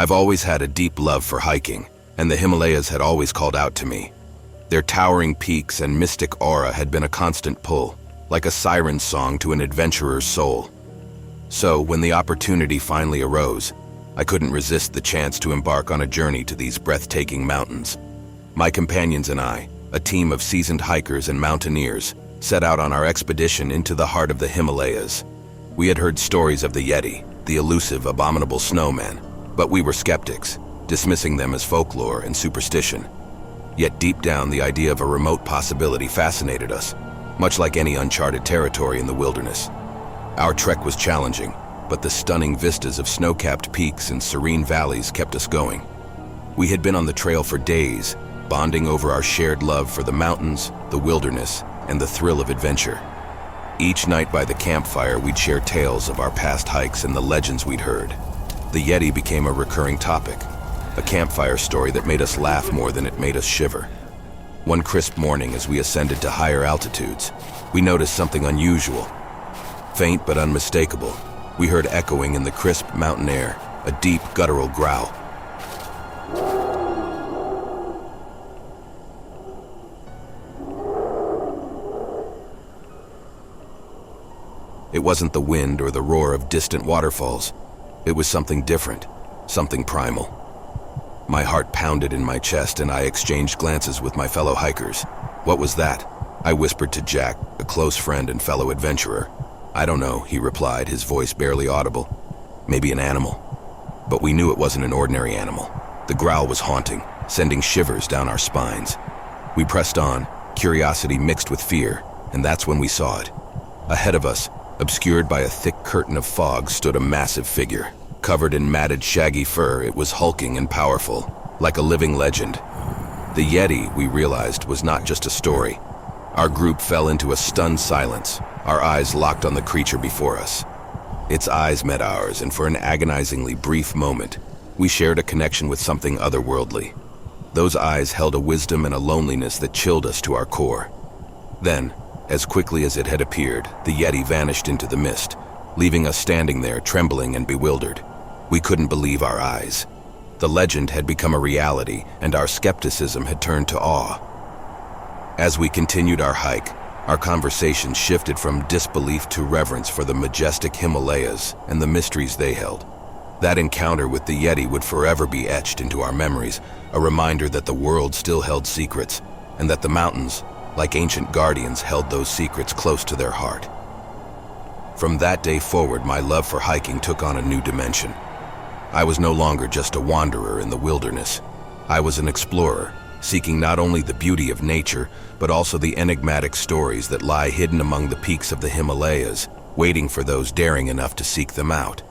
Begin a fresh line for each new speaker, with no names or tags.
I've always had a deep love for hiking, and the Himalayas had always called out to me. Their towering peaks and mystic aura had been a constant pull, like a siren song to an adventurer's soul. So, when the opportunity finally arose, I couldn't resist the chance to embark on a journey to these breathtaking mountains. My companions and I, a team of seasoned hikers and mountaineers, set out on our expedition into the heart of the Himalayas. We had heard stories of the Yeti, the elusive, abominable snowman, but we were skeptics, dismissing them as folklore and superstition. Yet deep down, the idea of a remote possibility fascinated us, much like any uncharted territory in the wilderness. Our trek was challenging, but the stunning vistas of snow-capped peaks and serene valleys kept us going. We had been on the trail for days, bonding over our shared love for the mountains, the wilderness, and the thrill of adventure. Each night by the campfire, we'd share tales of our past hikes and the legends we'd heard. The Yeti became a recurring topic, a campfire story that made us laugh more than it made us shiver. One crisp morning, as we ascended to higher altitudes, we noticed something unusual. Faint but unmistakable, we heard echoing in the crisp mountain air, a deep guttural growl. It wasn't the wind or the roar of distant waterfalls. It was something different, something primal. My heart pounded in my chest and I exchanged glances with my fellow hikers. "What was that?" I whispered to Jack, a close friend and fellow adventurer. "I don't know," he replied, his voice barely audible. "Maybe an animal." But we knew it wasn't an ordinary animal. The growl was haunting, sending shivers down our spines. We pressed on, curiosity mixed with fear, and that's when we saw it. Ahead of us, obscured by a thick curtain of fog, stood a massive figure. Covered in matted, shaggy fur, it was hulking and powerful, like a living legend. The Yeti, we realized, was not just a story. Our group fell into a stunned silence, our eyes locked on the creature before us. Its eyes met ours, and for an agonizingly brief moment, we shared a connection with something otherworldly. Those eyes held a wisdom and a loneliness that chilled us to our core. Then, as quickly as it had appeared, the Yeti vanished into the mist, leaving us standing there, trembling and bewildered. We couldn't believe our eyes. The legend had become a reality, and our skepticism had turned to awe. As we continued our hike, our conversation shifted from disbelief to reverence for the majestic Himalayas and the mysteries they held. That encounter with the Yeti would forever be etched into our memories, a reminder that the world still held secrets, and that the mountains, like ancient guardians, held those secrets close to their heart. From that day forward, my love for hiking took on a new dimension. I was no longer just a wanderer in the wilderness. I was an explorer, seeking not only the beauty of nature, but also the enigmatic stories that lie hidden among the peaks of the Himalayas, waiting for those daring enough to seek them out.